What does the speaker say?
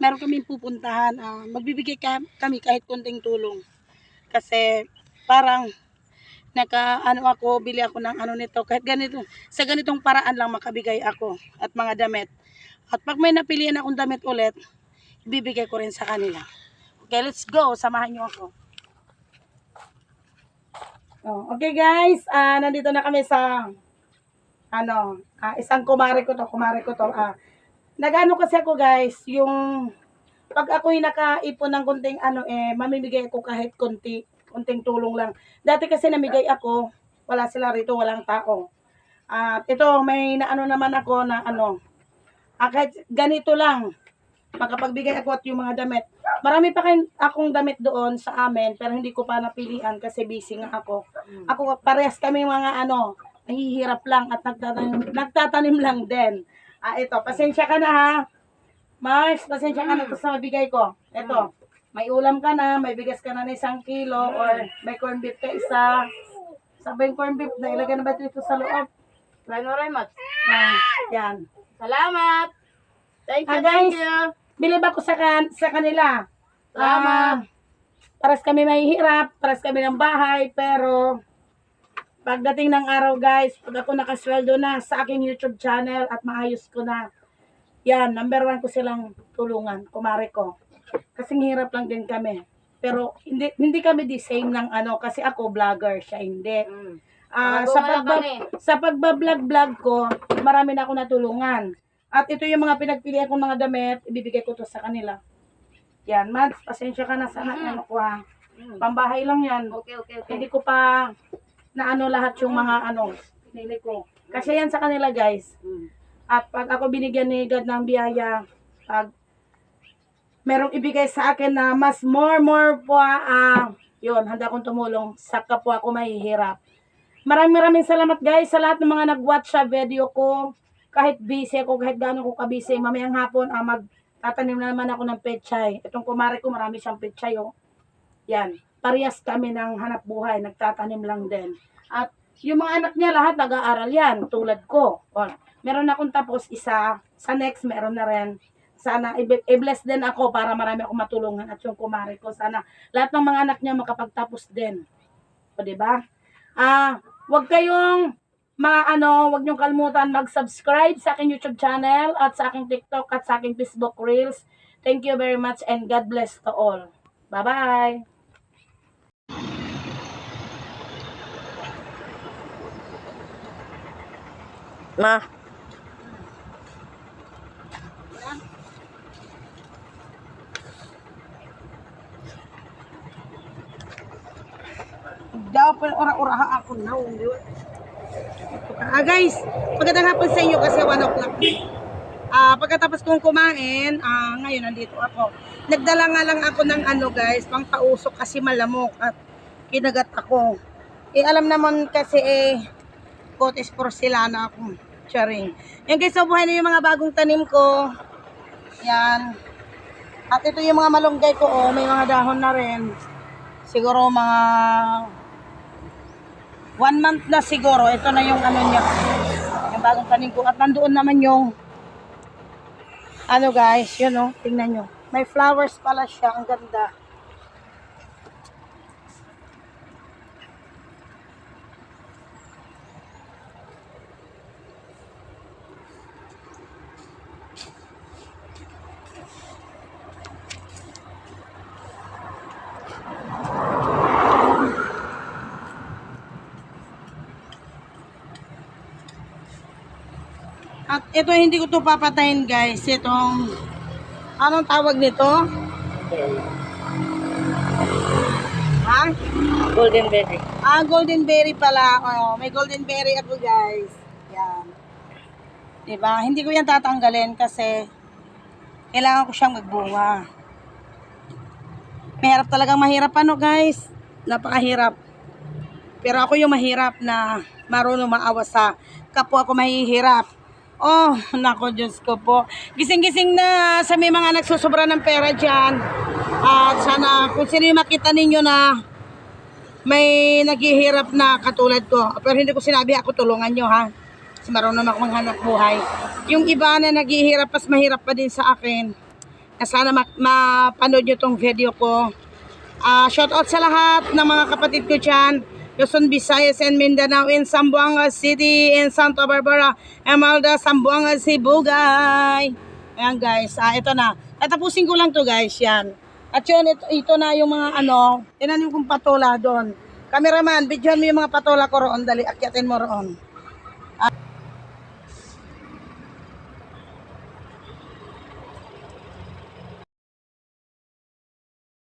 meron kaming pupuntahan. Magbibigay kami kahit konting tulong. Kasi parang ano ako, bili ako ng ano nito, kahit ganito, sa ganitong paraan lang makabigay ako at mga damit. At pag may napilian akong damit ulit, ibibigay ko rin sa kanila. Okay, let's go. Samahan niyo ako. Okay guys, nandito na kami sa isang kumare ko to. Nagano kasi ako guys, yung pag ako'y nakaipon ng konting mamimigay ako kahit konting tulong lang. Dati kasi namigay ako, wala sila rito, walang tao. At ito, may naano naman ako na kahit ganito lang, makapagbigay ako at yung mga damit. Marami pa akong damit doon sa amin, pero hindi ko pa napilian kasi busy nga ako. Ako, parehas kami mga nahihirap lang at nagtatanim lang din. Ito, pasensya ka na ha. Mars, pasensya ka na sa mabigay ko. Ito, may ulam ka na, may bigas ka na ng 1 kilo, or may corn beef ka isa. Sabay corn beef, nailagay na ba dito sa loob? Maraming much. Yan. Salamat. Thank you, Guys, thank you. bilib ako sa kanila. Salamat. Paras kami mahihirap, paras kami ng bahay, pero pagdating ng araw guys, pag ako nakasweldo na sa aking YouTube channel at maayos ko na, yan, number 1 ko silang tulungan, kumare ko. Kasing hirap lang din kami. Pero hindi kami the same ng kasi ako vlogger, siya hindi. Sa pagbablog ko, marami na ako natulungan. At ito yung mga pinagpilian kong mga damit, ibibigay ko to sa kanila. Yan, Mads, pasensya ka na sa ko ha. Pambahay lang yan. Okay. Hindi ko pa lahat yung mga pinili ko. Kasi yan sa kanila guys. At pag ako binigyan ni God ng biyaya, pag merong ibigay sa akin na mas more po, yun, handa akong tumulong sa kapwa ko mahihirap. Maraming salamat guys sa lahat ng mga nag-watch sa video ko. Kahit busy ako, kahit gaano ko ka-busy, mamayang hapon, magtatanim na naman ako ng pechay. Itong kumare ko, marami siyang pechay, oh. Yan, parehas kami ng hanap buhay, nagtatanim lang din. At yung mga anak niya, lahat nag-aaral yan, tulad ko. Meron akong tapos isa, sa next meron na rin. Sana i-bless din ako para marami akong matulungan at yung kumare ko. Sana lahat ng mga anak niya makapagtapos din. O, diba? Huwag kayong huwag niyong kalimutan mag-subscribe sa aking YouTube channel at sa aking TikTok at sa aking Facebook Reels. Thank you very much and God bless to all. Bye-bye! Ma. Daw pa ora-uraha ako na. Guys, magandang hapon sa inyo kasi 1 o'clock. Pagkatapos kong kumain, ngayon nandito ako. Nagdala nga lang ako ng guys, pang pausok kasi malamok at kinagat ako. Alam naman kasi cotes porcelana ako. Charing. Yan guys, so buhay na yung mga bagong tanim ko. Yan. At ito yung mga malunggay ko, may mga dahon na rin. Siguro mga 1 month na siguro. Ito na yung niya. Yung bagong tanim ko. At nandoon naman yung guys, yun tingnan nyo. May flowers pala siya. Ang ganda. At ito hindi ko to papatayin guys. Itong anong tawag nito? Ha? Golden berry. Golden berry pala. May golden berry ako guys. Yan. Diba? Hindi ko yan tatanggalin kasi kailangan ko siyang magbunga. Mahirap talagang mahirap guys. Napakahirap. Pero ako yung mahirap na marunong maawa sa kapwa ko mahihirap. Nako Diyos ko po. Gising-gising na sa may mga nagsusubra ng pera dyan. At sana kung sino yung makita ninyo na may naghihirap na katulad ko. Pero hindi ko sinabi ako tulungan nyo ha. Kasi marunong ako maghanap buhay. Yung iba na naghihirap, mas mahirap pa din sa akin. Sana mapanood nyo tong video ko. Shout out sa lahat ng mga kapatid ko dyan. Luzon, Visayas, and Mindanao, in Zamboanga City, in Santa Barbara, Emeralda, Zamboanga, Sibugay. Ayan guys, ito na. Tatapusin ko lang to guys, yan. At yun, ito na yung mga tinan yung kong patola doon. Cameraman, videoan mo yung mga patola ko roon, dali, akyatin mo roon.